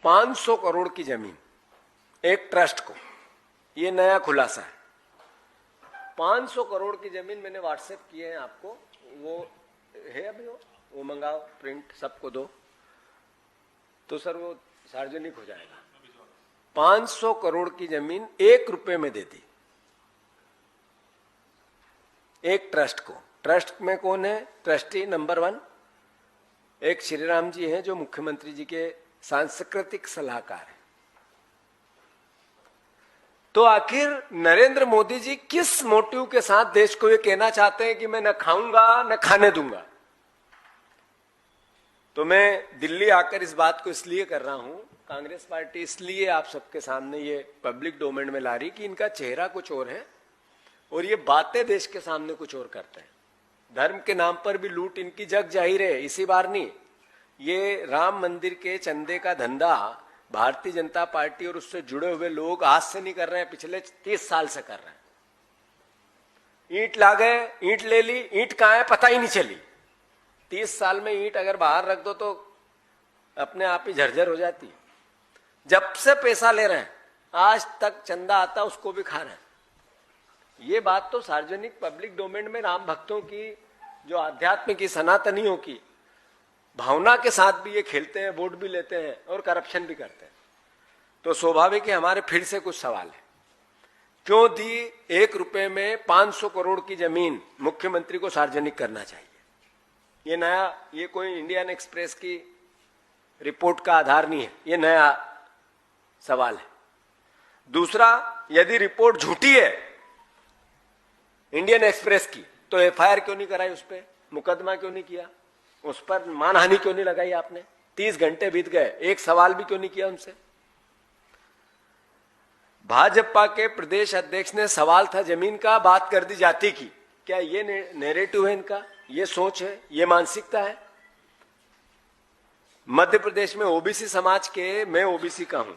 500 करोड़ की जमीन एक ट्रस्ट को, ये नया खुलासा है। 500 करोड़ की जमीन मैंने व्हाट्सएप किए हैं आपको, वो है अभी, वो मंगाओ, प्रिंट सबको दो तो सर वो सार्वजनिक हो जाएगा। 500 करोड़ की जमीन 1 रुपए में दे दी एक ट्रस्ट को। ट्रस्ट में कौन है ट्रस्टी? नंबर 1 एक श्री राम जी हैं जो मुख्यमंत्री जी के सांस्कृतिक सलाहकार हैं। तो आखिर नरेंद्र मोदी जी किस मोटिव के साथ देश को ये कहना चाहते हैं कि मैं न खाऊंगा न खाने दूंगा? तो मैं दिल्ली आकर इस बात को इसलिए कर रहा हूं, कांग्रेस पार्टी इसलिए आप सबके सामने ये पब्लिक डोमेन में ला रही कि इनका चेहरा कुछ और है और ये बातें देश के सामने कुछ और करते हैं। धर्म के नाम पर भी लूट इनकी जग जाहिर है, इसी बार नहीं। ये राम मंदिर के चंदे का धंधा भारतीय जनता पार्टी और उससे जुड़े हुए लोग आज से नहीं कर रहे हैं, पिछले 30 साल से कर रहे हैं। ईंट ला गए, ईंट ले ली, ईंट कहां है पता ही नहीं चली। 30 साल में ईंट अगर बाहर रख दो तो अपने आप ही झरझर हो जाती। जब से पैसा ले रहे हैं आज तक चंदा आता उसको भी खा रहे हैं। ये बात तो सार्वजनिक पब्लिक डोमेन में राम भक्तों की, जो आध्यात्म की, सनातनियों की भावना के साथ भी ये खेलते हैं, वोट भी लेते हैं और करप्शन भी करते हैं। तो स्वाभाविक है हमारे फिर से कुछ सवाल है, क्यों दी 1 रुपए में 500 करोड़ की जमीन मुख्यमंत्री को सार्वजनिक करना चाहिए? ये नया, ये कोई इंडियन एक्सप्रेस की रिपोर्ट का आधार नहीं है, ये नया सवाल है। दूसरा, यदि रिपोर्ट झूठी है इंडियन एक्सप्रेस की तो एफआईआर क्यों नहीं कराई? उस पर मुकदमा क्यों नहीं किया? उस पर मानहानि क्यों नहीं लगाई आपने? 30 घंटे बीत गए, एक सवाल भी क्यों नहीं किया उनसे? भाजपा के प्रदेश अध्यक्ष ने सवाल था जमीन का, बात कर दी जाति की। क्या ये नैरेटिव है इनका? ये सोच है, ये मानसिकता है? मध्य प्रदेश में ओबीसी समाज के, मैं ओबीसी का हूं,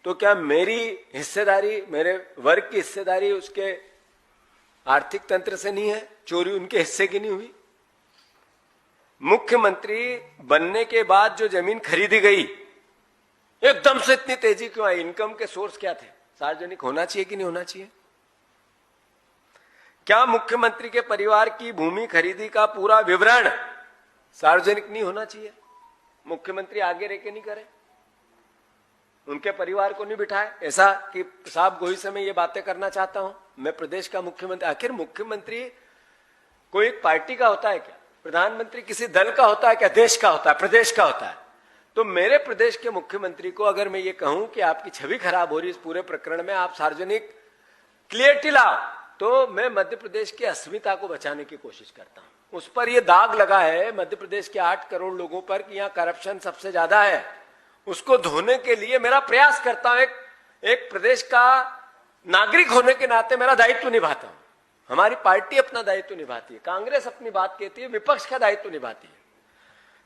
तो क्या मेरी हिस्सेदारी, मेरे वर्ग की हिस्सेदारी उसके आर्थिक तंत्र से नहीं है? चोरी उनके हिस्से की नहीं हुई? मुख्यमंत्री बनने के बाद जो जमीन खरीदी गई एकदम से इतनी तेजी क्यों आई? इनकम के सोर्स क्या थे? सार्वजनिक होना चाहिए कि नहीं होना चाहिए? क्या मुख्यमंत्री के परिवार की भूमि खरीदी का पूरा विवरण सार्वजनिक नहीं होना चाहिए? मुख्यमंत्री आगे रह के नहीं करे, उनके परिवार को नहीं बिठाए ऐसा कि साहब गोही से मैं ये बातें करना चाहता हूं, मैं प्रदेश का मुख्यमंत्री। आखिर मुख्यमंत्री कोई एक पार्टी का होता है क्या? प्रधानमंत्री किसी दल का होता है क्या? देश का होता है, प्रदेश का होता है। तो मेरे प्रदेश के मुख्यमंत्री को अगर मैं ये कहूं कि आपकी छवि खराब हो रही है इस पूरे प्रकरण में, आप सार्वजनिक क्लियरिटी लाओ, तो मैं मध्य प्रदेश की अस्मिता को बचाने की कोशिश करता हूं। उस पर यह दाग लगा है मध्य प्रदेश के 8 करोड़ लोगों पर कि यहां करप्शन सबसे ज्यादा है, उसको धोने के लिए मेरा प्रयास करता हूं। एक प्रदेश का नागरिक होने के नाते मेरा दायित्व निभाता हूं। हमारी पार्टी अपना दायित्व निभाती है, कांग्रेस अपनी बात कहती है, विपक्ष का दायित्व निभाती है।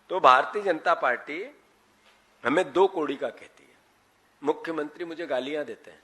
तो भारतीय जनता पार्टी हमें 2 कौड़ी का कहती है। मुख्यमंत्री मुझे गालियां देते हैं,